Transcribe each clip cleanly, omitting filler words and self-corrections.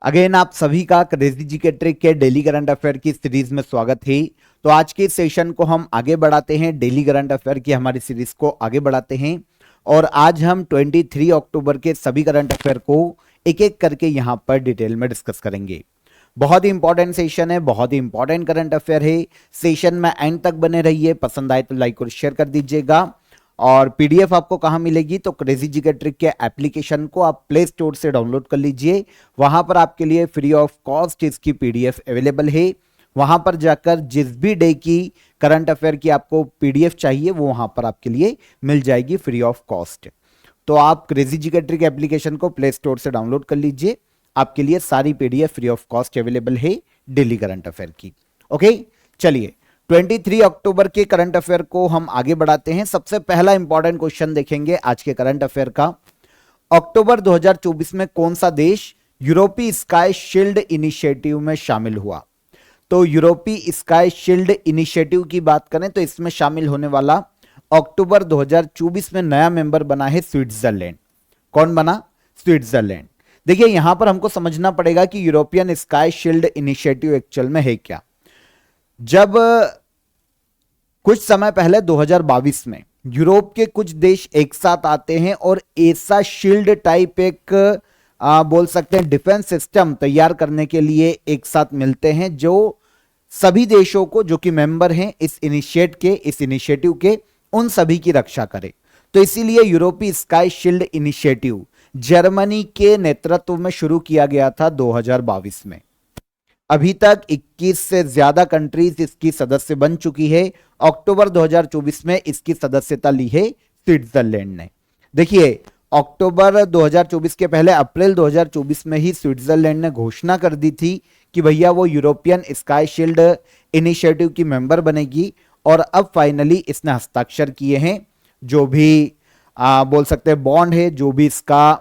Again आप सभी का क्रेजी जी के ट्रिक के डेली करंट अफेयर की सीरीज में स्वागत है। तो आज के सेशन को हम आगे बढ़ाते हैं, डेली करंट अफेयर की हमारी सीरीज को आगे बढ़ाते हैं और आज हम 23 अक्टूबर के सभी करंट अफेयर को एक एक करके यहां पर डिटेल में डिस्कस करेंगे। बहुत ही इंपॉर्टेंट सेशन है, बहुत ही इंपॉर्टेंट करंट अफेयर है। सेशन में एंड तक बने रहिए, पसंद आए तो लाइक और शेयर कर दीजिएगा। और पीडीएफ आपको कहां मिलेगी? तो क्रेजी जी के ट्रिक के एप्लीकेशन को आप प्ले स्टोर से डाउनलोड कर लीजिए। वहां पर आपके लिए फ्री ऑफ कॉस्ट इसकी पीडीएफ अवेलेबल है। वहां पर जाकर जिस भी डे की करंट अफेयर की आपको पीडीएफ चाहिए वो वहां पर आपके लिए मिल जाएगी फ्री ऑफ कॉस्ट। तो आप क्रेजी जी के ट्रिक एप्लीकेशन को प्ले स्टोर से डाउनलोड कर लीजिए, आपके लिए सारी PDF free of cost available है डेली करंट अफेयर की। ओके, चलिए 23 अक्टूबर के करंट अफेयर को हम आगे बढ़ाते हैं। सबसे पहला इंपॉर्टेंट क्वेश्चन देखेंगे आज के करंट अफेयर का। अक्टूबर 2024 में कौन सा देश यूरोपीय स्काई शील्ड इनिशिएटिव में शामिल हुआ? तो यूरोपीय स्काई शील्ड इनिशिएटिव की बात करें तो इसमें शामिल होने वाला अक्टूबर 2024 में नया मेंबर बना है स्विट्जरलैंड। कौन बना? स्विट्जरलैंड। देखिए यहां पर हमको समझना पड़ेगा कि European sky shield initiative actual में है क्या। जब कुछ समय पहले 2022 में यूरोप के कुछ देश एक साथ आते हैं और ऐसा शील्ड टाइप एक बोल सकते हैं डिफेंस सिस्टम तैयार करने के लिए एक साथ मिलते हैं, जो सभी देशों को जो कि मेंबर हैं इस इनिशिएटिव के उन सभी की रक्षा करे। तो इसीलिए यूरोपीय स्काई शील्ड इनिशिएटिव जर्मनी के नेतृत्व में शुरू किया गया था 2022 में। अभी तक 21 से ज्यादा कंट्रीज इसकी सदस्य बन चुकी है। अक्टूबर 2024 में इसकी सदस्यता ली है स्विट्जरलैंड ने। देखिए अक्टूबर 2024 के पहले अप्रैल 2024 में ही स्विट्जरलैंड ने घोषणा कर दी थी कि भैया वो यूरोपियन स्काई शील्ड इनिशिएटिव की मेंबर बनेगी और अब फाइनली इसने हस्ताक्षर किए हैं। जो भी बोल सकते हैं बॉन्ड है, जो भी इसका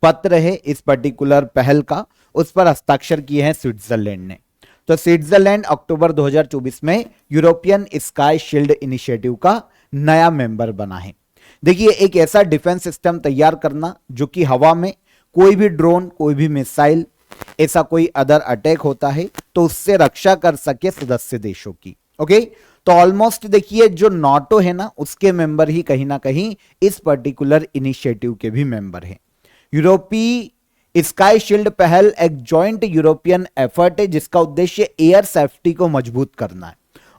पत्र है इस पर्टिकुलर पहल का, उस पर हस्ताक्षर किए हैं स्विट्जरलैंड ने। तो स्विट्जरलैंड अक्टूबर 2024 में यूरोपियन स्काई शील्ड इनिशिएटिव का नया मेंबर बना है। देखिए एक ऐसा डिफेंस सिस्टम तैयार करना जो कि हवा में कोई भी ड्रोन, कोई भी मिसाइल, ऐसा कोई अदर अटैक होता है तो उससे रक्षा कर सके सदस्य देशों की। ओके, तो ऑलमोस्ट देखिए जो नाटो है ना उसके मेंबर ही कहीं ना कहीं इस पर्टिकुलर इनिशिएटिव के भी मेंबर हैं। यूरोपीय स्काई शील्ड पहल एक जॉइंट यूरोपियन एफर्ट है जिसका उद्देश्य एयर सेफ्टी को मजबूत करना है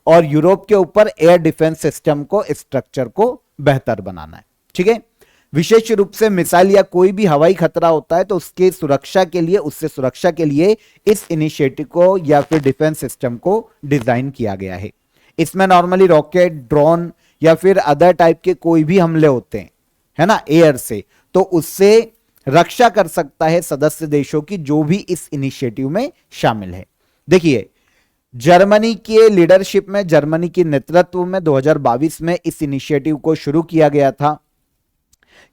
और यूरोप के ऊपर एयर डिफेंस सिस्टम को, स्ट्रक्चर को बेहतर बनाना है। ठीक है, विशेष रूप से मिसाइल या कोई भी हवाई खतरा होता है तो उससे सुरक्षा के लिए इस इनिशिएटिव को या फिर डिफेंस सिस्टम को डिजाइन किया गया है। इसमें नॉर्मली रॉकेट, ड्रोन या फिर अदर टाइप के कोई भी हमले होते हैं, है ना, एयर से, तो उससे रक्षा कर सकता है सदस्य देशों की जो भी इस इनिशिएटिव में शामिल है। देखिए जर्मनी के लीडरशिप में, जर्मनी के नेतृत्व में 2022 में इस इनिशिएटिव को शुरू किया गया था।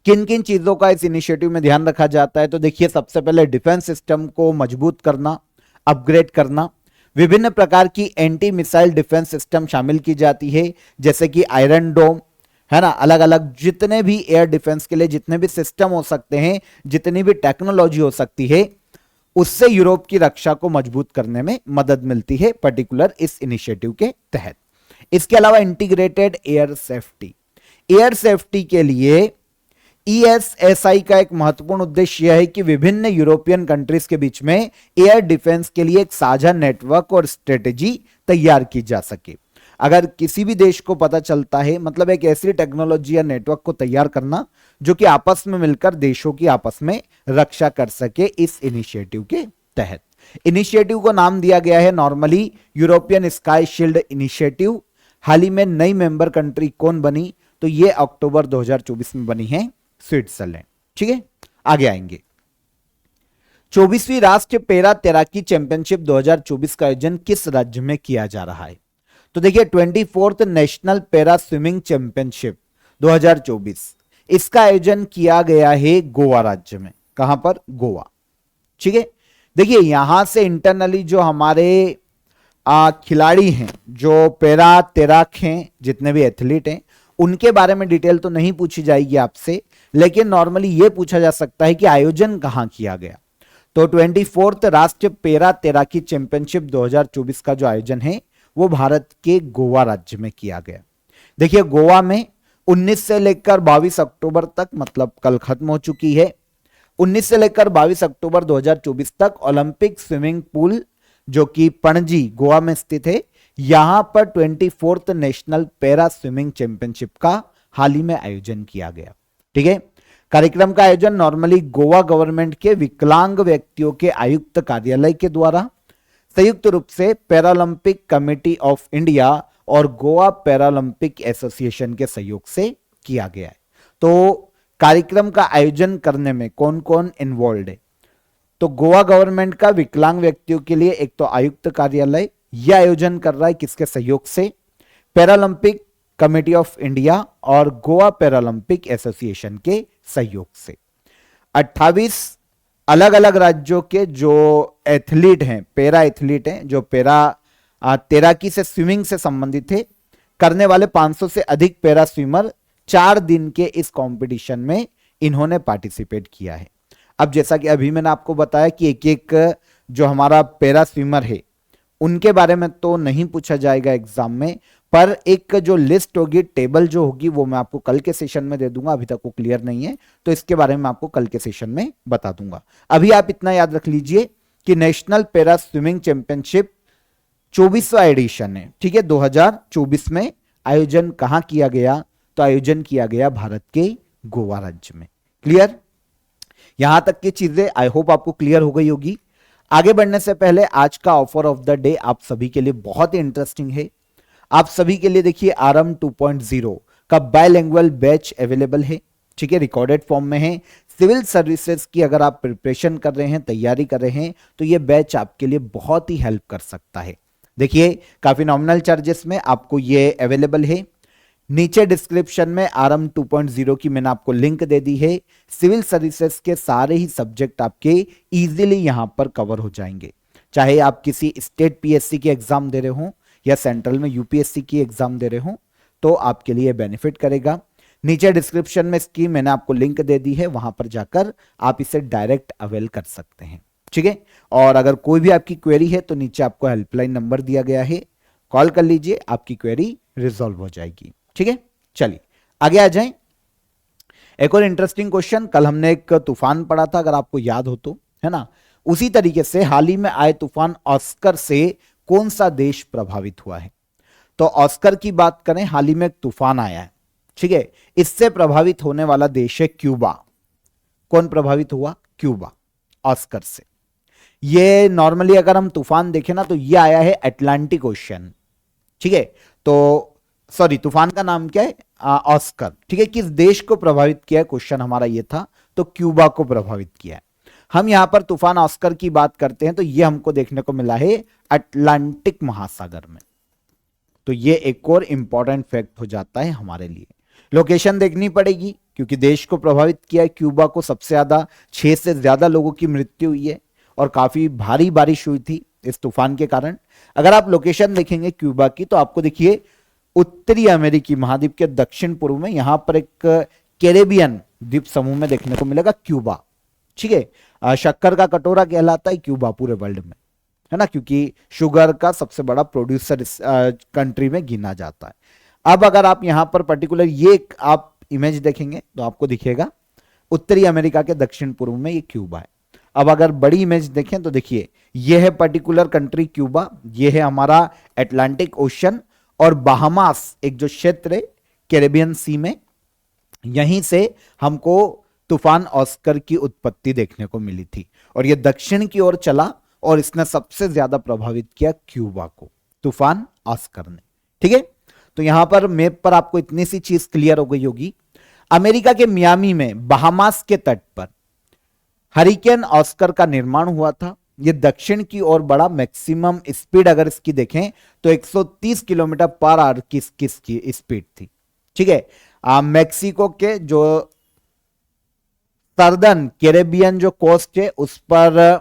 किन किन चीजों का इस इनिशिएटिव में ध्यान रखा जाता है? तो देखिए सबसे पहले डिफेंस सिस्टम को मजबूत करना, अपग्रेड करना, विभिन्न प्रकार की एंटी मिसाइल डिफेंस सिस्टम शामिल की जाती है जैसे कि आयरन डोम, है ना, अलग अलग जितने भी एयर डिफेंस के लिए जितने भी सिस्टम हो सकते हैं, जितनी भी टेक्नोलॉजी हो सकती है, उससे यूरोप की रक्षा को मजबूत करने में मदद मिलती है पर्टिकुलर इस इनिशिएटिव के तहत। इसके अलावा इंटीग्रेटेड एयर सेफ्टी के लिए ESSI का एक महत्वपूर्ण उद्देश्य यह है कि विभिन्न यूरोपियन कंट्रीज के बीच में एयर डिफेंस के लिए एक साझा नेटवर्क और स्ट्रेटेजी तैयार की जा सके। अगर किसी भी देश को पता चलता है, मतलब एक ऐसी टेक्नोलॉजी या नेटवर्क को तैयार करना जो कि आपस में मिलकर देशों की आपस में रक्षा कर सके, इस इनिशिएटिव के तहत। इनिशिएटिव को नाम दिया गया है normally European sky shield initiative. हाल ही में नई मेंबर कंट्री कौन बनी? तो ये अक्टूबर 2024 में बनी है स्विट्जरलैंड। ठीक है, आगे आएंगे। 24वीं राष्ट्रीय पैरा तैराकी चैंपियनशिप 2024 का आयोजन किस राज्य में किया जा रहा है? तो देखिए 24th national para swimming championship 2024, इसका आयोजन किया गया है गोवा राज्य में। कहां पर? गोवा। ठीक है, देखिए यहां से इंटरनली जो हमारे खिलाड़ी हैं, जो पैरा तैराक हैं, जितने भी एथलीट हैं, उनके बारे में डिटेल तो नहीं पूछी जाएगी आपसे, लेकिन नॉर्मली यह पूछा जा सकता है कि आयोजन कहां किया गया। तो 24th राष्ट्रीय पैरा तैराकी चैंपियनशिप 2024 का जो आयोजन है वो भारत के गोवा राज्य में किया गया। देखिए गोवा में 19 से लेकर 22 अक्टूबर तक, मतलब कल खत्म हो चुकी है, 19 से लेकर 22 अक्टूबर 2024 तक ओलंपिक स्विमिंग पूल जो कि पणजी गोवा में स्थित है, यहां पर 24th national para swimming championship का हाल ही में आयोजन किया गया। ठीक है, कार्यक्रम का आयोजन नॉर्मली गोवा गवर्नमेंट के विकलांग व्यक्तियों के आयुक्त कार्यालय के द्वारा संयुक्त रूप से पैरालंपिक कमेटी ऑफ इंडिया और गोवा पैरालंपिक एसोसिएशन के सहयोग से किया गया है। तो कार्यक्रम का आयोजन करने में कौन कौन इन्वॉल्व है? तो गोवा गवर्नमेंट का विकलांग व्यक्तियों के लिए एक तो आयुक्त कार्यालय, यह आयोजन कर रहा है किसके सहयोग से? पैरालंपिक कमेटी ऑफ इंडिया और गोवा पैरालंपिक एसोसिएशन के सहयोग से। 28 अलग अलग राज्यों के जो एथलीट हैं, पैरा एथलीट हैं, जो पैरा तैराकी से स्विमिंग से संबंधित थे, करने वाले 500 से अधिक पैरा स्विमर 4 दिन के इस कंपटीशन में इन्होंने पार्टिसिपेट किया है। अब जैसा कि अभी मैंने आपको बताया कि एक एक जो हमारा पैरा स्विमर है उनके बारे में तो नहीं पूछा जाएगा एग्जाम में, पर एक जो लिस्ट होगी, टेबल जो होगी, वो मैं आपको कल के सेशन में दे दूंगा। अभी तक वो क्लियर नहीं है तो इसके बारे में आपको कल के सेशन में बता दूंगा। अभी आप इतना याद रख लीजिए कि नेशनल पैरा स्विमिंग चैंपियनशिप 24वां एडिशन है। ठीक है, 2024 में आयोजन कहां किया गया? तो आयोजन किया गया भारत के गोवा राज्य में। क्लियर? यहां तक की चीजें आई होप आपको क्लियर हो गई होगी। आगे बढ़ने से पहले आज का ऑफर ऑफ द डे आप सभी के लिए बहुत ही इंटरेस्टिंग है। आप सभी के लिए देखिए आरएम 2.0 का बायलैंग्वेज बैच अवेलेबल है। ठीक है, रिकॉर्डेड फॉर्म में है। सिविल सर्विसेज की अगर आप प्रिपरेशन कर रहे हैं, तैयारी कर रहे हैं, तो ये बैच आपके लिए बहुत ही हेल्प कर सकता है। देखिए काफी नॉमिनल चार्जेस में आपको ये अवेलेबल है। नीचे डिस्क्रिप्शन में आरएम 2.0 की मैंने आपको लिंक दे दी है। सिविल सर्विसेज के सारे ही सब्जेक्ट आपके इजीली यहां पर कवर हो जाएंगे, चाहे आप किसी स्टेट पीएससी के एग्जाम दे रहे हो या सेंट्रल में यूपीएससी की एग्जाम दे रहे हो, तो आपके लिए बेनिफिट करेगा। नीचे डिस्क्रिप्शन में इसकी मैंने आपको लिंक दे दी है, वहां पर जाकर आप इसे डायरेक्ट अवेल कर सकते हैं। ठीक है, और अगर कोई भी आपकी क्वेरी है तो नीचे आपको हेल्पलाइन नंबर दिया गया है, कॉल कर लीजिए, आपकी क्वेरी रिजॉल्व हो जाएगी। ठीक है, चलिए आगे आ जाएं। एक और इंटरेस्टिंग क्वेश्चन, कल हमने एक तूफान पढ़ा था, अगर आपको याद हो तो, है ना? उसी तरीके से हाल ही में आए तूफान ऑस्कर से कौन सा देश प्रभावित हुआ है? तो ऑस्कर की बात करें, हाल ही में एक तूफान आया है। ठीक है, इससे प्रभावित होने वाला देश है क्यूबा। कौन प्रभावित हुआ? क्यूबा, ऑस्कर से। ये नॉर्मली अगर हम तूफान देखें ना तो ये आया है अटलांटिक ओशन। ठीक है, तो सॉरी, तूफान का नाम क्या है? ऑस्कर। ठीक है, किस देश को प्रभावित किया है? क्वेश्चन हमारा ये था, तो क्यूबा को प्रभावित किया है। हम यहां पर तूफान ऑस्कर की बात करते हैं तो ये हमको देखने को मिला है अटलांटिक महासागर में। तो ये एक और इंपॉर्टेंट फैक्ट हो जाता है हमारे लिए। लोकेशन देखनी पड़ेगी क्योंकि देश को प्रभावित किया है क्यूबा को, सबसे ज्यादा 6 से ज्यादा लोगों की मृत्यु हुई है और काफी भारी बारिश हुई थी इस तूफान के कारण। अगर आप लोकेशन देखेंगे क्यूबा की तो आपको देखिए उत्तरी अमेरिकी महाद्वीप के दक्षिण पूर्व में यहां पर एक कैरेबियन द्वीप समूह में देखने को मिलेगा क्यूबा। ठीक है, शक्कर का कटोरा कहलाता है क्यूबा पूरे वर्ल्ड में, है ना, क्योंकि शुगर का सबसे बड़ा प्रोड्यूसर इस कंट्री में गिना जाता है। अब अगर आप यहां पर पर्टिकुलर ये आप इमेज देखेंगे तो आपको दिखेगा उत्तरी अमेरिका के दक्षिण पूर्व में ये क्यूबा है। अब अगर बड़ी इमेज देखें तो देखिए ये है पर्टिकुलर कंट्री क्यूबा, ये है हमारा अटलांटिक ओशन, और बहामास एक जो क्षेत्र है कैरेबियन सी में, यहीं से हमको तूफान ऑस्कर की उत्पत्ति देखने को मिली थी और ये दक्षिण की ओर चला और इसने सबसे ज्यादा प्रभावित किया क्यूबा को, तूफान ऑस्कर ने। ठीक है, तो यहां पर मैप पर आपको इतनी सी चीज क्लियर हो गई होगी। अमेरिका के मियामी में बहामास के तट पर हरिकेन ऑस्कर का निर्माण हुआ था। ये दक्षिण की ओर बड़ा, मैक्सिमम स्पीड अगर इसकी देखें तो 130 किलोमीटर पर आवर की स्पीड थी। ठीक है, मैक्सिको के जो सर्दर्न कैरेबियन जो कोस्ट है उस पर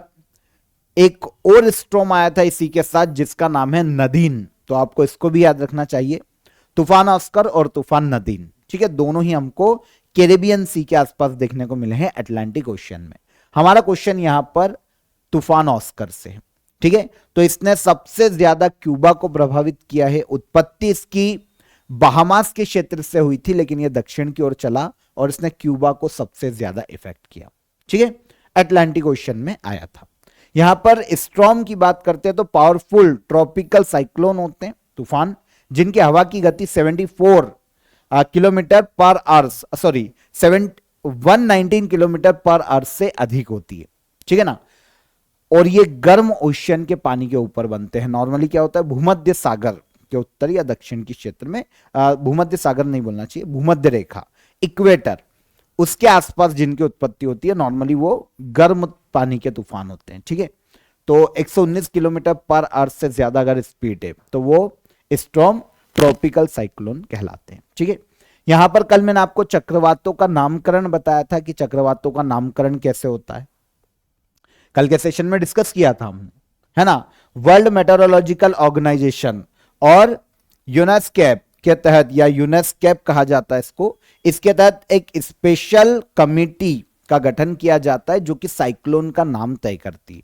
एक और स्टॉर्म आया था इसी के साथ जिसका नाम है नदीन, तो आपको इसको भी याद रखना चाहिए, तूफान ऑस्कर और तूफान नदीन। ठीक है, दोनों ही हमको कैरेबियन सी के आसपास देखने को मिले हैं अटलांटिक ओशन में। हमारा क्वेश्चन यहां पर तूफान ऑस्कर से। ठीक है, तो इसने सबसे ज्यादा क्यूबा को प्रभावित किया है। उत्पत्ति इसकी बहामास के क्षेत्र से हुई थी, लेकिन यह दक्षिण की ओर चला और इसने क्यूबा को सबसे ज्यादा इफेक्ट किया। ठीक है, अटलांटिक ओशन में आया था। यहां पर स्टॉर्म की बात करते हैं तो पावरफुल ट्रॉपिकल साइक्लोन होते हैं, तूफान, जिनकी हवा की गति 74 kilometre per hour, sorry 119 kilometre per hour से अधिक होती है। ठीक है ना, और ये गर्म ओशियन के पानी के ऊपर बनते हैं। नॉर्मली क्या होता है, भूमध्य सागर के उत्तर या दक्षिण के क्षेत्र में, भूमध्य सागर नहीं बोलना चाहिए, भूमध्य रेखा, इक्वेटर, उसके आसपास जिनकी उत्पत्ति होती है, नॉर्मली वो गर्म पानी के तूफान होते हैं। ठीक है, तो 119 किलोमीटर पर आवर से ज्यादा अगर स्पीड है तो वो स्टॉर्म ट्रॉपिकल साइक्लोन कहलाते हैं। ठीक है, यहां पर कल मैंने आपको चक्रवातों का नामकरण बताया था कि चक्रवातों का नामकरण कैसे होता है, कल के सेशन में डिस्कस किया था हमने, है ना। वर्ल्ड मेटेरोलॉजिकल ऑर्गेनाइजेशन और यूनेस्केप के तहत, या यूनेस्केप कहा जाता है इसको, इसके तहत एक स्पेशल कमिटी का गठन किया जाता है जो कि साइक्लोन का नाम तय करती है।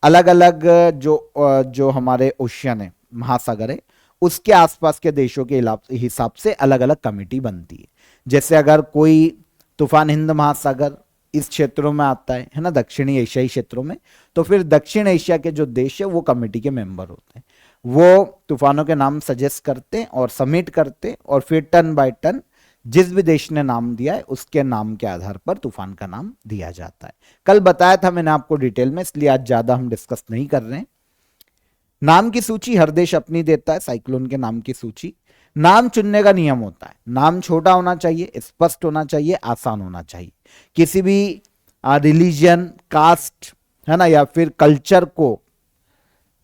अलग अलग जो हमारे ओशियन है, महासागर है, उसके आसपास के देशों के हिसाब से अलग अलग कमिटी बनती है। जैसे अगर कोई तूफान हिंद महासागर इस क्षेत्रों में आता है ना, दक्षिणी एशियाई क्षेत्रों में, तो फिर दक्षिण एशिया के जो देश है वो कमेटी के मेंबर होते हैं। वो तूफानों के नाम सजेस्ट करते हैं और सबमिट करते हैं, और फिर टन बाय टन जिस भी देश ने नाम दिया है उसके नाम के आधार पर तूफान का नाम दिया जाता है। कल बताया था मैंने आपको डिटेल में, इसलिए आज ज्यादा हम डिस्कस नहीं कर रहे हैं। नाम की सूची हर देश अपनी देता है, साइक्लोन के नाम की सूची। नाम चुनने का नियम होता है, नाम छोटा होना चाहिए, स्पष्ट होना चाहिए, आसान होना चाहिए। किसी भी रिलीजन, कास्ट, है ना, या फिर कल्चर को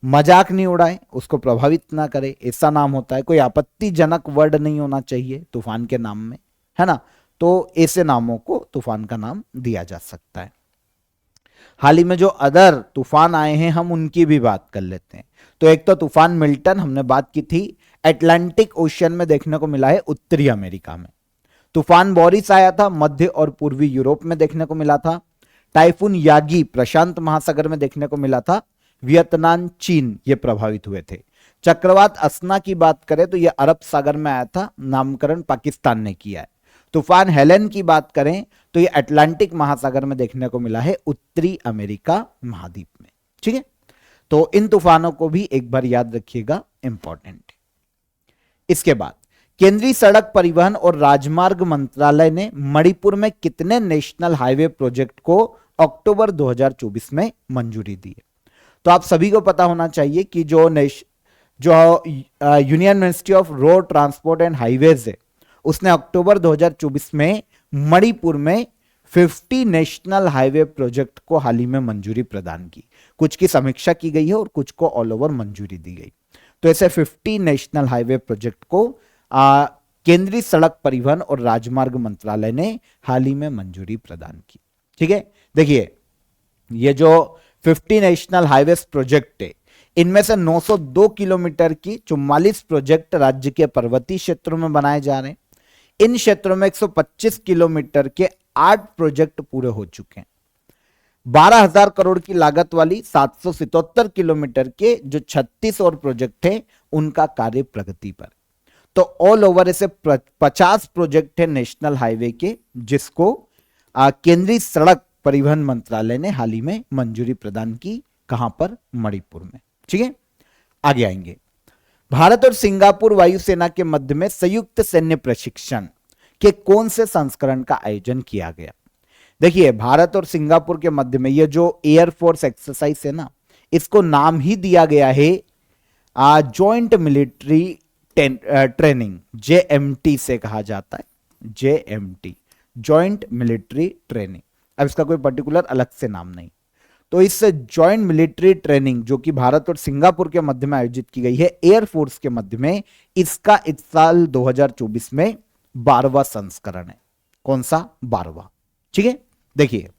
मजाक नहीं उड़ाए, उसको प्रभावित ना करे, ऐसा नाम होता है। कोई आपत्तिजनक वर्ड नहीं होना चाहिए तूफान के नाम में, है ना। तो ऐसे नामों को तूफान का नाम दिया जा सकता है। हाल ही में जो अदर तूफान आए हैं हम उनकी भी बात कर लेते हैं। तो एक तो तूफान मिल्टन, हमने बात की थी, अटलांटिक ओशियन में देखने को मिला है, उत्तरी अमेरिका में। तूफान बोरिस आया था, मध्य और पूर्वी यूरोप में देखने को मिला था। टाइफून यागी प्रशांत महासागर में देखने को मिला था, वियतनाम, चीन ये प्रभावित हुए थे। चक्रवात असना की बात करें तो यह अरब सागर में आया था, नामकरण पाकिस्तान ने किया है। तूफान हेलेन की बात करें तो यह अटलांटिक महासागर में देखने को मिला है, उत्तरी अमेरिका महाद्वीप में। ठीक है, तो इन तूफानों को भी एक बार याद रखिएगा, इंपॉर्टेंट है। इसके बाद केंद्रीय सड़क परिवहन और राजमार्ग मंत्रालय ने मणिपुर में कितने नेशनल हाईवे प्रोजेक्ट को अक्टूबर 2024 में मंजूरी दी है? तो आप सभी को पता होना चाहिए कि जो union ministry of road transport and highways है, उसने अक्टूबर 2024 में मणिपुर में 50 नेशनल हाईवे प्रोजेक्ट को हाल ही में मंजूरी प्रदान की। कुछ की समीक्षा की गई है और कुछ को ऑल ओवर मंजूरी दी गई। तो ऐसे 50 नेशनल हाईवे प्रोजेक्ट को केंद्रीय सड़क परिवहन और राजमार्ग मंत्रालय ने हाल ही में मंजूरी प्रदान की। ठीक है, देखिए ये जो 50 नेशनल हाईवे प्रोजेक्ट है, इनमें से 902 किलोमीटर की 44 प्रोजेक्ट राज्य के पर्वतीय क्षेत्रों में बनाए जा रहे हैं। इन क्षेत्रों में 125 किलोमीटर के 8 प्रोजेक्ट पूरे हो चुके हैं। 12,000 करोड़ की लागत वाली 777 किलोमीटर के जो 36 और प्रोजेक्ट है उनका कार्य प्रगति पर। तो ऑल ओवर ऐसे 50 प्रोजेक्ट है नेशनल हाईवे के, जिसको केंद्रीय सड़क परिवहन मंत्रालय ने हाल ही में मंजूरी प्रदान की। कहां पर? मणिपुर में। ठीक है, आगे आएंगे। भारत और सिंगापुर वायुसेना के मध्य में संयुक्त सैन्य प्रशिक्षण के कौन से संस्करण का आयोजन किया गया? देखिए, भारत और सिंगापुर के मध्य में ये जो एयरफोर्स एक्सरसाइज है ना, इसको नाम ही दिया गया है जॉइंट मिलिट्री ट्रेनिंग, JMT से कहा जाता है, JMT, जॉइंट मिलिट्री ट्रेनिंग। अब इसका कोई पर्टिकुलर अलग से नाम नहीं। तो इस जॉइंट मिलिट्री ट्रेनिंग जो कि भारत और सिंगापुर के मध्य में आयोजित की गई है एयरफोर्स के मध्य में, इसका इस साल 2024 में 12वां संस्करण है। कौन सा? 12वां। ठीक है, देखिए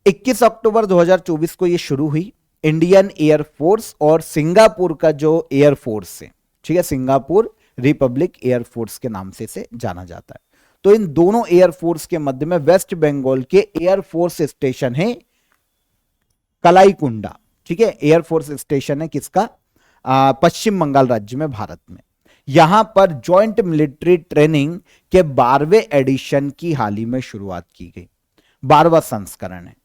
21 अक्टूबर 2024 को यह शुरू हुई। इंडियन एयरफोर्स और सिंगापुर का जो एयरफोर्स है, ठीक है, सिंगापुर रिपब्लिक एयरफोर्स के नाम से इसे जाना जाता है। तो इन दोनों एयरफोर्स के मध्य में वेस्ट बंगाल के एयरफोर्स स्टेशन है कलाईकुंडा, ठीक है, एयरफोर्स स्टेशन है किसका, पश्चिम बंगाल राज्य में, भारत में। यहां पर ज्वाइंट मिलिट्री ट्रेनिंग के 12वें एडिशन की हाल ही में शुरुआत की गई, 12वां संस्करण है,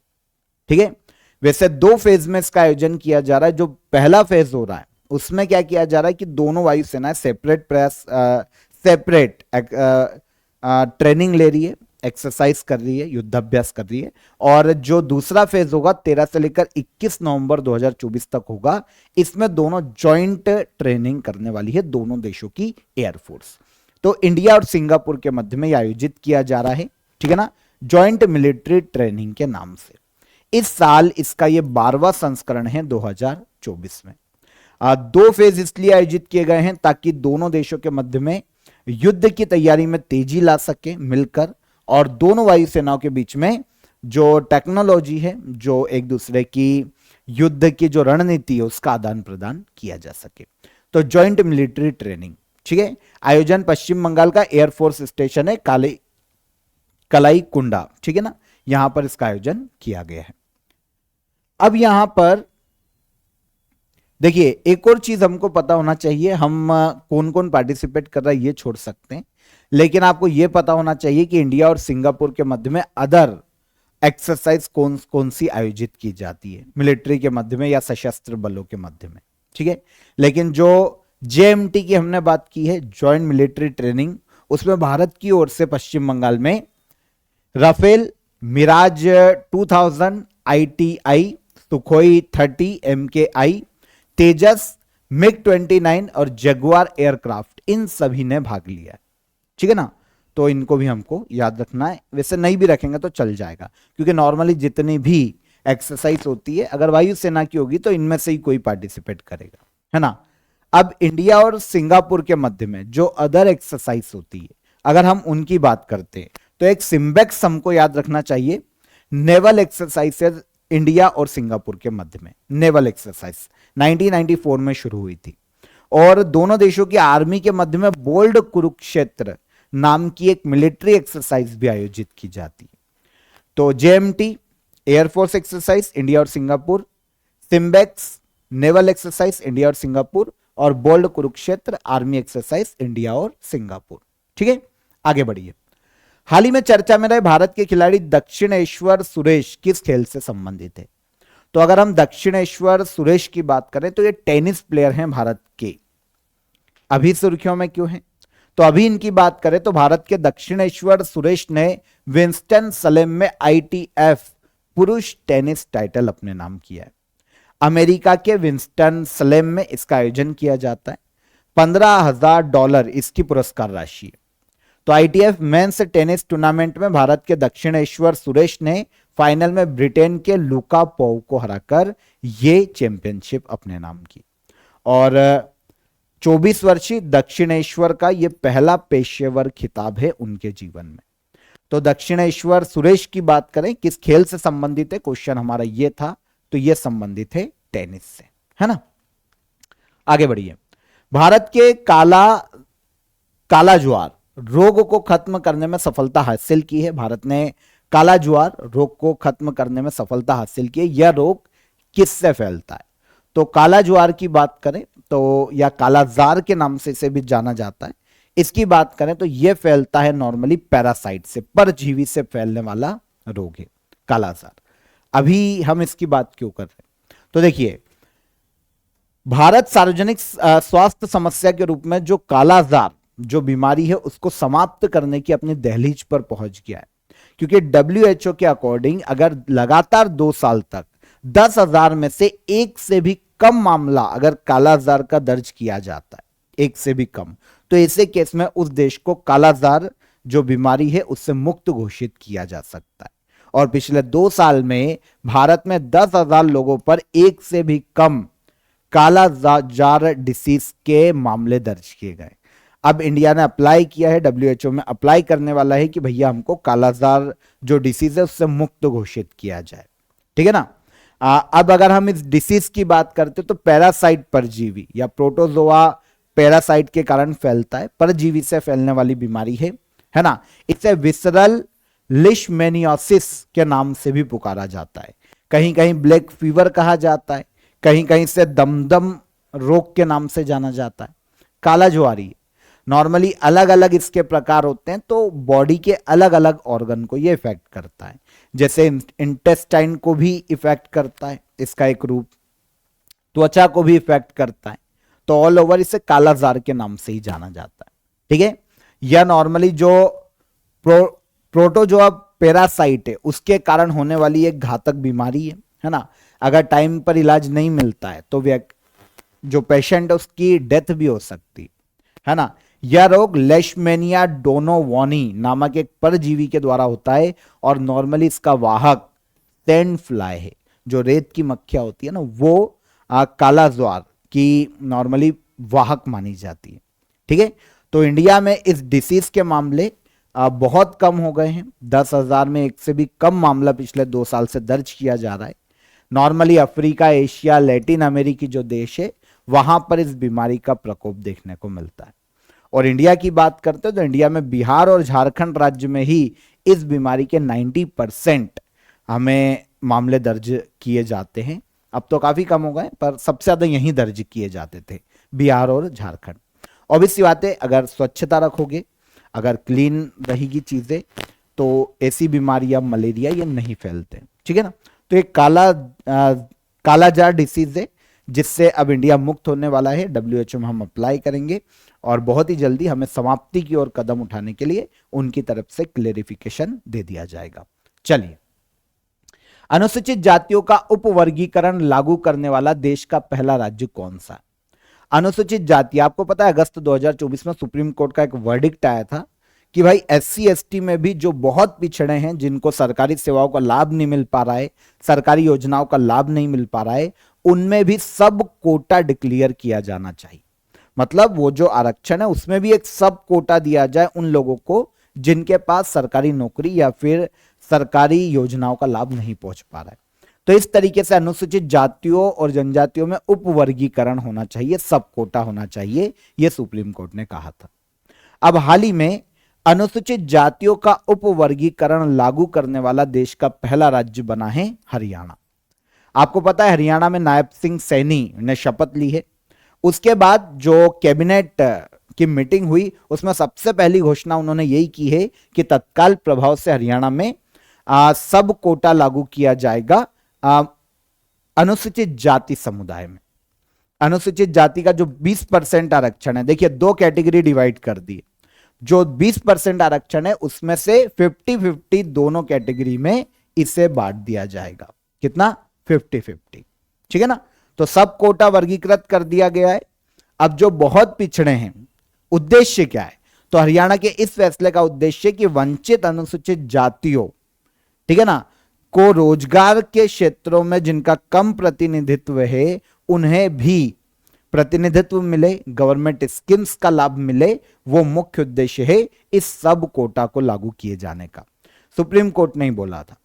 ठीक है। वैसे 2 फेज में इसका आयोजन किया जा रहा है। जो पहला फेज हो रहा है उसमें क्या किया जा रहा है कि दोनों वायुसेनाएं सेपरेट ट्रेनिंग ले रही है, एक्सरसाइज कर रही है, युद्धाभ्यास कर रही है। और जो दूसरा फेज होगा 13 से लेकर 21 नवंबर 2024 तक होगा, इसमें दोनों जॉइंट ट्रेनिंग करने वाली है, दोनों देशों की एयरफोर्स। तो इंडिया और सिंगापुर के मध्य में आयोजित किया जा रहा है, ठीक है ना, जॉइंट मिलिट्री ट्रेनिंग के नाम से। इस साल इसका ये 12वां संस्करण है 2024 में। 2 फेज इसलिए आयोजित किए गए हैं ताकि दोनों देशों के मध्य में युद्ध की तैयारी में तेजी ला सके मिलकर, और दोनों वायुसेनाओं के बीच में जो टेक्नोलॉजी है, जो एक दूसरे की युद्ध की जो रणनीति है, उसका आदान प्रदान किया जा सके। तो जॉइंट मिलिट्री ट्रेनिंग, ठीक है। आयोजन पश्चिम बंगाल का एयरफोर्स स्टेशन है कलाईकुंडा, ठीक है ना, यहां पर इसका आयोजन किया गया है। अब यहां पर देखिए एक और चीज हमको पता होना चाहिए, हम कौन कौन पार्टिसिपेट कर रहा है ये छोड़ सकते हैं, लेकिन आपको यह पता होना चाहिए कि इंडिया और सिंगापुर के मध्य में अदर एक्सरसाइज कौन कौन सी आयोजित की जाती है मिलिट्री के मध्य में या सशस्त्र बलों के मध्य में, ठीक है। लेकिन जो जेएमटी की हमने बात की है, ज्वाइंट मिलिट्री ट्रेनिंग, उसमें भारत की ओर से पश्चिम बंगाल में Rafale, Mirage 2000, ITI, Sukhoi 30 MKI, Tejas, MiG-29 और जगुआर एयरक्राफ्ट, इन सभी ने भाग लिया है, ठीक है ना। तो इनको भी हमको याद रखना है, वैसे नहीं भी रखेंगे तो चल जाएगा, क्योंकि नॉर्मली जितनी भी एक्सरसाइज होती है अगर वायुसेना की होगी तो इनमें से ही कोई पार्टिसिपेट करेगा, है ना। अब इंडिया और सिंगापुर के मध्य में जो अदर एक्सरसाइज होती है, अगर हम उनकी बात करते हैं तो एक सिम्बेक्स हमको याद रखना चाहिए, नेवल एक्सरसाइजेज इंडिया और सिंगापुर के मध्य में, नेवल एक्सरसाइज 1994 में शुरू हुई थी। और दोनों देशों की आर्मी के मध्य में बोल्ड कुरुक्षेत्र नाम की एक मिलिट्री एक्सरसाइज भी आयोजित की जाती है। तो जेएमटी एयरफोर्स एक्सरसाइज इंडिया और Singapore, SIMBEX naval exercise India और सिंगापुर, और bold Kurukshetra army exercise India और सिंगापुर, ठीक है। आगे बढ़िए। हाल ही में चर्चा में रहे भारत के खिलाड़ी दक्षिणेश्वर सुरेश किस खेल से संबंधित है? तो अगर हम दक्षिणेश्वर सुरेश की बात करें तो ये टेनिस प्लेयर हैं भारत के। अभी सुर्खियों में क्यों हैं? तो अभी इनकी बात करें तो भारत के दक्षिणेश्वर सुरेश ने विंस्टन सलेम में ITF पुरुष टेनिस टाइटल अपने नाम किया है। अमेरिका के विंस्टन सलेम में इसका आयोजन किया जाता है। $15,000 इसकी पुरस्कार राशि है। तो ITF मेंस टेनिस टूर्नामेंट में भारत के दक्षिणेश्वर सुरेश ने फाइनल में ब्रिटेन के लुका पॉव को हराकर ये चैंपियनशिप अपने नाम की। और 24 वर्षीय दक्षिणेश्वर का यह पहला पेशेवर खिताब है उनके जीवन में। तो दक्षिणेश्वर सुरेश की बात करें किस खेल से संबंधित है, क्वेश्चन हमारा यह था, तो यह संबंधित है टेनिस से, है ना। आगे बढ़िए। भारत के काला ज्वार रोग को खत्म करने में सफलता हासिल की है। भारत ने काला ज्वार रोग को खत्म करने में सफलता हासिल की है। यह रोग किससे फैलता है? तो काला ज्वार की बात करें तो, या कालाजार के नाम से इसे भी जाना जाता है, इसकी बात करें तो यह फैलता है नॉर्मली पैरासाइट से, परजीवी से फैलने वाला रोग है कालाजार। अभी हम इसकी बात क्यों कर रहे हैं? तो देखिए, भारत सार्वजनिक स्वास्थ्य समस्या के रूप में जो कालाजार जो बीमारी है उसको समाप्त करने की अपनी दहलीज पर पहुंच गया है, क्योंकि WHO के अकॉर्डिंग अगर लगातार 2 साल तक 10,000 में से एक से भी कम मामला अगर कालाजार का दर्ज किया जाता है, एक से भी कम, तो ऐसे केस में उस देश को कालाजार जो बीमारी है उससे मुक्त घोषित किया जा सकता है। और पिछले 2 साल में भारत में 10,000 लोगों पर एक से भी कम कालाजार डिसीज के मामले दर्ज किए गए। अब इंडिया ने अप्लाई किया है, WHO में अप्लाई करने वाला है कि भैया हमको कालाजार जो डिसीज है उससे मुक्त घोषित किया जाए, ठीक है ना। अब अगर हम इस डिसीज की बात करते तो पैरासाइट परजीवी या प्रोटोजोआ पैरासाइट के कारण फैलता है, परजीवी से फैलने वाली बीमारी है ना। इसे विसरल लिशमेनियोसिस के नाम से भी पुकारा जाता है। कहीं कहीं ब्लैक फीवर कहा जाता है, कहीं कहीं से दमदम रोग के नाम से जाना जाता है। काला ज्वारी नॉर्मली अलग अलग इसके प्रकार होते हैं, तो बॉडी के अलग अलग ऑर्गन को ये इफेक्ट करता है। जैसे इंटेस्टाइन को भी इफेक्ट करता है इसका एक रूप, त्वचा को भी इफेक्ट करता है, तो ऑल ओवर इसे कालाजार के नाम से ही जाना जाता है। ठीक है, यह नॉर्मली जो प्रोटोजोआ पैरासाइट है उसके कारण होने वाली एक घातक बीमारी है ना। अगर टाइम पर इलाज नहीं मिलता है तो जो पेशेंट है उसकी डेथ भी हो सकती है ना। यह रोग लेशमेनिया डोनोवॉनी नामक एक परजीवी के द्वारा होता है और नॉर्मली इसका वाहक सैंड फ्लाई है, जो रेत की मक्खियां होती है ना, वो काला ज्वार की नॉर्मली वाहक मानी जाती है। ठीक है, तो इंडिया में इस डिसीज के मामले बहुत कम हो गए हैं। 10,000 में एक से भी कम मामला पिछले 2 साल से दर्ज किया जा रहा है। नॉर्मली अफ्रीका, एशिया, लैटिन अमेरिकी जो देश है वहां पर इस बीमारी का प्रकोप देखने को मिलता है। और इंडिया की बात करते हैं तो इंडिया में बिहार और झारखंड राज्य में ही इस बीमारी के 90% हमें मामले दर्ज किए जाते हैं। अब तो काफी कम हो गए, पर सबसे ज्यादा यहीं दर्ज किए जाते थे, बिहार और झारखंड। ऑब्वियसली बात है, अगर स्वच्छता रखोगे, अगर क्लीन रहेगी चीजें, तो ऐसी बीमारियां, मलेरिया, ये नहीं फैलते। ठीक है ना। तो एक कालाजार डिसीज है जिससे अब इंडिया मुक्त होने वाला है। WHO में हम अप्लाई करेंगे और बहुत ही जल्दी हमें समाप्ति की ओर कदम उठाने के लिए उनकी तरफ से क्लेरिफिकेशन दे दिया जाएगा। चलिए, अनुसूचित जातियों का उपवर्गीकरण लागू करने वाला देश का पहला राज्य कौन सा? अनुसूचित जाति, आपको पता है अगस्त 2024 में सुप्रीम कोर्ट का एक वर्डिक्ट आया था कि भाई SC ST में भी जो बहुत पिछड़े हैं, जिनको सरकारी सेवाओं का लाभ नहीं मिल पा रहा है, सरकारी योजनाओं का लाभ नहीं मिल पा रहा है, उनमें भी सब कोटा डिक्लेयर किया जाना चाहिए। मतलब वो जो आरक्षण है उसमें भी एक सब कोटा दिया जाए उन लोगों को जिनके पास सरकारी नौकरी या फिर सरकारी योजनाओं का लाभ नहीं पहुंच पा रहा है। तो इस तरीके से अनुसूचित जातियों और जनजातियों में उपवर्गीकरण होना चाहिए, सब कोटा होना चाहिए, यह सुप्रीम कोर्ट ने कहा था। अब हाल ही में अनुसूचित जातियों का उपवर्गीकरण लागू करने वाला देश का पहला राज्य बना है हरियाणा। आपको पता है हरियाणा में नायब सिंह सैनी ने शपथ ली है। उसके बाद जो कैबिनेट की मीटिंग हुई उसमें सबसे पहली घोषणा उन्होंने यही की है कि तत्काल प्रभाव से हरियाणा में सब कोटा लागू किया जाएगा अनुसूचित जाति समुदाय में। अनुसूचित जाति का जो 20% आरक्षण है, देखिए 2 कैटेगरी डिवाइड कर दी। जो 20% आरक्षण है उसमें से 50-50 दोनों कैटेगरी में इसे बांट दिया जाएगा। कितना? 50-50। ठीक है ना। तो सब कोटा वर्गीकृत कर दिया गया है। अब जो बहुत पिछड़े हैं, उद्देश्य क्या है? तो हरियाणा के इस फैसले का उद्देश्य कि वंचित अनुसूचित जातियों, ठीक है ना, को रोजगार के क्षेत्रों में जिनका कम प्रतिनिधित्व है उन्हें भी प्रतिनिधित्व मिले, गवर्नमेंट स्कीम्स का लाभ मिले, वो मुख्य उद्देश्य है इस सब कोटा को लागू किए जाने का। सुप्रीम कोर्ट ने ही बोला था।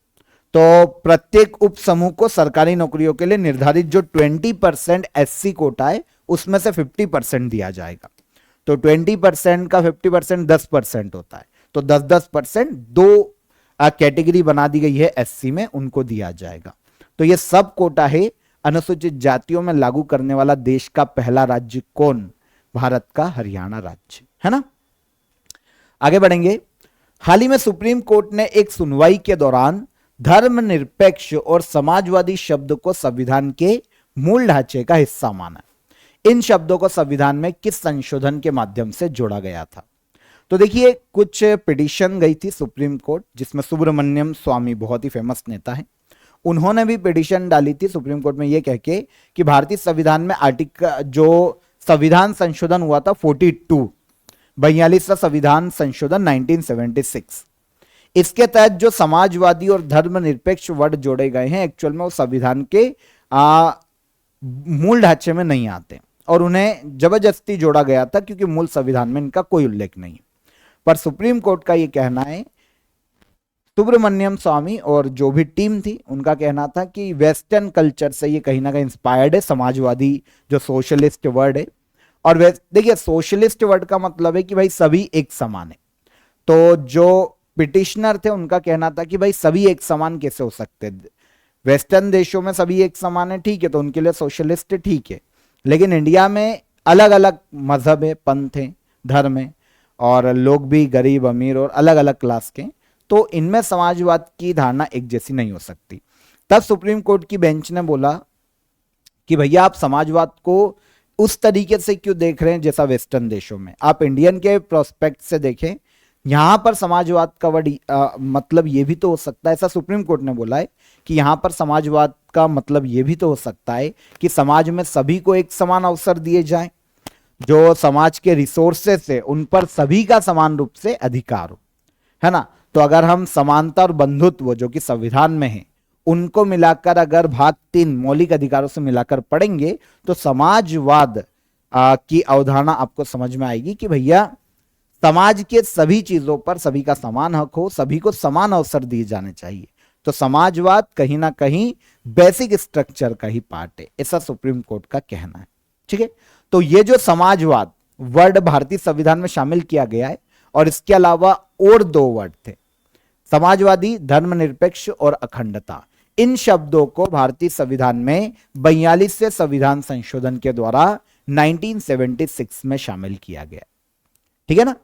तो प्रत्येक उप समूह को सरकारी नौकरियों के लिए निर्धारित जो 20% SC कोटा है उसमें से 50% दिया जाएगा। तो 20% का 50% 10% होता है, तो 10-10% 2 कैटेगरी बना दी गई है SC में, उनको दिया जाएगा। तो ये सब कोटा है अनुसूचित जातियों में लागू करने वाला देश का पहला राज्य कौन? भारत का हरियाणा राज्य, है ना। आगे बढ़ेंगे। हाल ही में सुप्रीम कोर्ट ने एक सुनवाई के दौरान धर्मनिरपेक्ष और समाजवादी शब्द को संविधान के मूल ढांचे का हिस्सा माना। इन शब्दों को संविधान में किस संशोधन के माध्यम से जोड़ा गया था? तो देखिए, कुछ पिटीशन गई थी सुप्रीम कोर्ट, जिसमें सुब्रमण्यम स्वामी बहुत ही फेमस नेता है, उन्होंने भी पिटीशन डाली थी सुप्रीम कोर्ट में यह कह के कि भारतीय संविधान में जो संविधान संशोधन हुआ था 42वां संविधान संशोधन 1976, इसके तहत जो समाजवादी और धर्मनिरपेक्ष वर्ड जोड़े गए हैं एक्चुअल में वो संविधान के मूल ढांचे में नहीं आते और उन्हें जबरदस्ती जोड़ा गया था क्योंकि मूल संविधान में इनका कोई उल्लेख नहीं। पर सुप्रीम कोर्ट का यह कहना है, सुब्रमण्यम स्वामी और जो भी टीम थी उनका कहना था कि वेस्टर्न कल्चर से ये कहीं ना कहीं इंस्पायर्ड है, समाजवादी जो सोशलिस्ट वर्ड है। और देखिए, सोशलिस्ट वर्ड का मतलब है कि भाई सभी एक समान है। तो जो पिटिशनर थे उनका कहना था कि भाई सभी एक समान कैसे हो सकते हैं, वेस्टर्न देशों में सभी एक समान है, ठीक है, तो उनके लिए सोशलिस्ट ठीक है, लेकिन इंडिया में अलग अलग मजहब है, पंथ है, धर्म है, और लोग भी गरीब अमीर और अलग अलग क्लास के, तो इनमें समाजवाद की धारणा एक जैसी नहीं हो सकती। तब सुप्रीम कोर्ट की बेंच ने बोला कि भैया आप समाजवाद को उस तरीके से क्यों देख रहे हैं जैसा वेस्टर्न देशों में, आप इंडियन के प्रोस्पेक्ट से देखें। यहां पर समाजवाद का मतलब ये भी तो हो सकता है, ऐसा सुप्रीम कोर्ट ने बोला है कि यहां पर समाजवाद का मतलब ये भी तो हो सकता है कि समाज में सभी को एक समान अवसर दिए जाएं, जो समाज के रिसोर्सेस है उन पर सभी का समान रूप से अधिकार हो, है ना। तो अगर हम समानता और बंधुत्व जो कि संविधान में है उनको मिलाकर अगर भाग 3 मौलिक अधिकारों से मिलाकर पढ़ेंगे तो समाजवाद की अवधारणा आपको समझ में आएगी कि भैया समाज के सभी चीजों पर सभी का समान हक हो, सभी को समान अवसर दिए जाने चाहिए। तो समाजवाद कहीं ना कहीं बेसिक स्ट्रक्चर का ही पार्ट है, ऐसा सुप्रीम कोर्ट का कहना है, ठीक है। तो ये जो समाजवाद वर्ड भारतीय संविधान में शामिल किया गया है, और इसके अलावा और 2 वर्ड थे, समाजवादी, धर्मनिरपेक्ष और अखंडता। इन शब्दों को भारतीय संविधान में 42वें संविधान संशोधन के द्वारा 1976 में शामिल किया गया, ठीक है ना।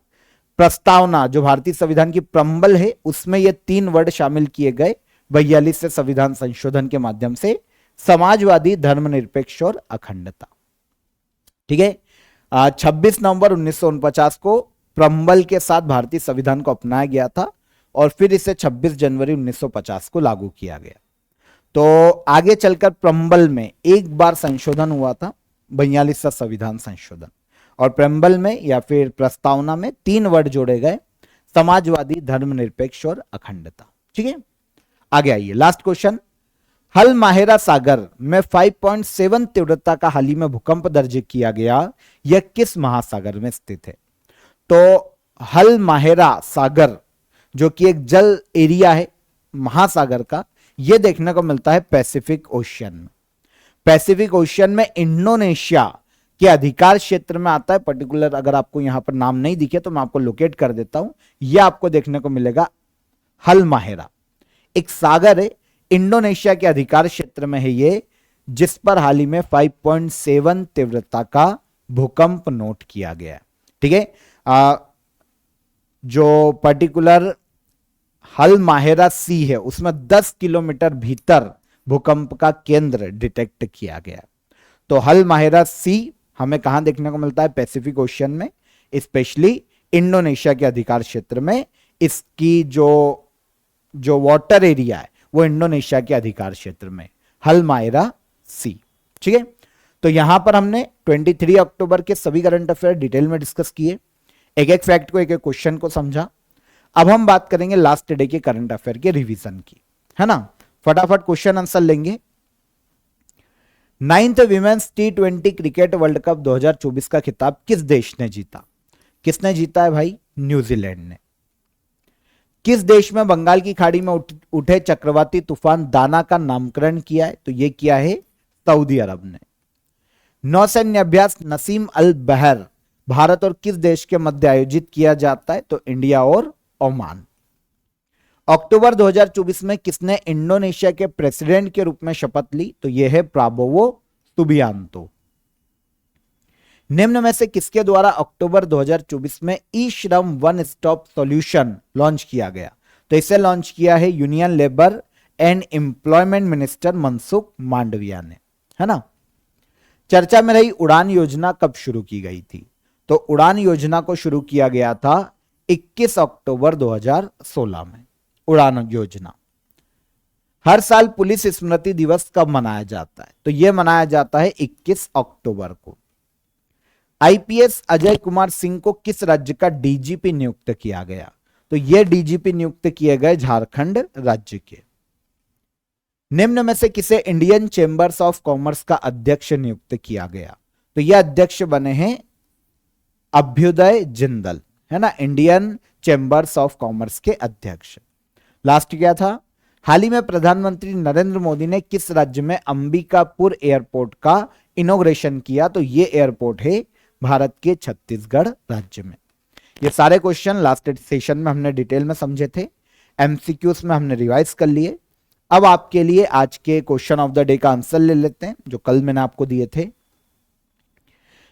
प्रस्तावना जो भारतीय संविधान की प्रम्बल है उसमें ये 3 वर्ड शामिल किए गए 42वें संविधान संशोधन के माध्यम से, समाजवादी, धर्मनिरपेक्ष और अखंडता, ठीक है। 26 नवंबर 1949 को प्रम्बल के साथ भारतीय संविधान को अपनाया गया था और फिर इसे 26 जनवरी 1950 को लागू किया गया। तो आगे चलकर प्रम्बल में एक बार संशोधन हुआ था, 42वां संविधान संशोधन, और प्रम्बल में या फिर प्रस्तावना में 3 वर्ड जोड़े गए, समाजवादी, धर्मनिरपेक्ष और अखंडता, ठीक है। आगे आइए, लास्ट क्वेश्चन। हलमाहेरा सागर में 5.7 तीव्रता का हाल ही में भूकंप दर्ज किया गया, यह किस महासागर में स्थित है? तो हलमाहेरा सागर जो कि एक जल एरिया है महासागर का, यह देखने को मिलता है पैसिफिक ओशियन में। पैसिफिक ओशियन में इंडोनेशिया के अधिकार क्षेत्र में आता है। पर्टिकुलर अगर आपको यहां पर नाम नहीं दिखे तो मैं आपको लोकेट कर देता हूं, यह आपको देखने को मिलेगा हलमाहेरा, एक सागर है, इंडोनेशिया के अधिकार क्षेत्र में है ये, जिस पर हाल ही में 5.7 तीव्रता का भूकंप नोट किया गया, ठीक है। जो पर्टिकुलर हलमाहेरा सी है उसमें 10 किलोमीटर भीतर भूकंप का केंद्र डिटेक्ट किया गया। तो हलमाहेरा सी हमें कहां देखने को मिलता है? पैसिफिक ओशियन में, स्पेशली इंडोनेशिया के अधिकार क्षेत्र में। इसकी जो वाटर एरिया है वो इंडोनेशिया के अधिकार क्षेत्र में, हलमाहेरा सी, ठीक है। तो यहां पर हमने 23 अक्टूबर के सभी करंट अफेयर डिटेल में डिस्कस किए, एक एक फैक्ट को, एक एक क्वेश्चन को समझा। अब हम बात करेंगे लास्ट डे के करंट अफेयर के रिवीजन की, है ना। फटाफट क्वेश्चन आंसर लेंगे। 9th women's T20 cricket world cup 2024 का खिताब किस देश ने जीता? किसने जीता है भाई? न्यूजीलैंड ने। किस देश में बंगाल की खाड़ी में उठे चक्रवाती तूफान दाना का नामकरण किया है? तो यह किया है सऊदी अरब ने। नौसैन्य अभ्यास नसीम अल बहर भारत और किस देश के मध्य आयोजित किया जाता है? तो इंडिया और ओमान। अक्टूबर 2024 में किसने इंडोनेशिया के प्रेसिडेंट के रूप में शपथ ली? तो यह है प्राबोवो सुबियांतो। निम्न में से किसके द्वारा अक्टूबर 2024 में ई श्रम वन स्टॉप सॉल्यूशन लॉन्च किया गया? तो इसे लॉन्च किया है union labour and employment minister Mansukh Mandaviya ने, है ना। चर्चा में रही उड़ान योजना कब शुरू की गई थी? तो उड़ान योजना को शुरू किया गया था 21 अक्टूबर 2016 में। उड़ान योजना। हर साल पुलिस स्मृति दिवस कब मनाया जाता है? तो यह मनाया जाता है 21 अक्टूबर को। आईपीएस अजय कुमार सिंह को किस राज्य का डीजीपी नियुक्त किया गया? तो यह डीजीपी नियुक्त किए गए झारखंड राज्य के। निम्न में से किसे इंडियन चेंबर्स ऑफ कॉमर्स का अध्यक्ष नियुक्त किया गया? तो यह अध्यक्ष बने हैं अभ्युदय जिंदल, है ना, इंडियन चेंबर्स ऑफ कॉमर्स के अध्यक्ष। लास्ट क्या था? हाल ही में प्रधानमंत्री नरेंद्र मोदी ने किस राज्य में अंबिकापुर एयरपोर्ट का इनॉग्रेशन किया? तो यह एयरपोर्ट है भारत के छत्तीसगढ़ राज्य में। ये सारे क्वेश्चन लास्ट सेशन में हमने डिटेल में समझे थे, एमसीक्यूज में हमने रिवाइज कर लिए। अब आपके लिए आज के क्वेश्चन ऑफ द डे का आंसर ले लेते हैं जो कल मैंने आपको दिए थे।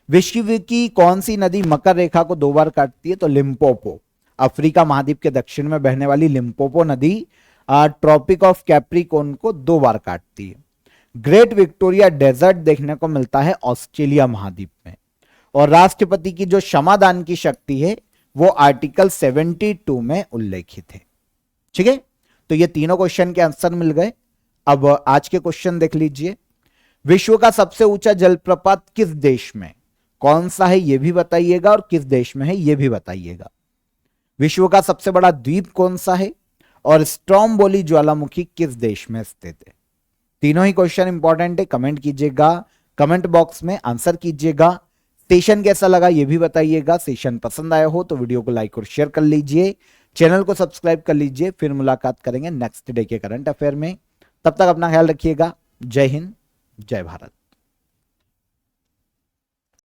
विश्व की कौन सी नदी मकर रेखा को 2 बार काटती है? तो लिम्पोपो, अफ्रीका महाद्वीप के दक्षिण में बहने वाली लिम्पोपो नदी ट्रॉपिक ऑफ कैप्रिकॉर्न को 2 बार काटती है। ग्रेट विक्टोरिया डेजर्ट देखने को मिलता है ऑस्ट्रेलिया महाद्वीप में। और राष्ट्रपति की जो क्षमादान की शक्ति है वो आर्टिकल 72 में उल्लेखित है। ठीक है, तो ये तीनों क्वेश्चन के आंसर मिल गए। अब आज के क्वेश्चन देख लीजिए। विश्व का सबसे ऊंचा जलप्रपात किस देश में? कौन सा है ये भी बताइएगा और किस देश में है ये भी बताइएगा। विश्व का सबसे बड़ा द्वीप कौन सा है और स्ट्रोम्बोली ज्वालामुखी किस देश में स्थित है? तीनों ही क्वेश्चन इंपॉर्टेंट है, कमेंट कीजिएगा, कमेंट बॉक्स में आंसर कीजिएगा। सेशन कैसा लगा ये भी बताइएगा। सेशन पसंद आया हो तो वीडियो को लाइक और शेयर कर लीजिए, चैनल को सब्सक्राइब कर लीजिए। फिर मुलाकात करेंगे नेक्स्ट डे के करंट अफेयर में। तब तक अपना ख्याल रखिएगा। जय हिंद, जय भारत।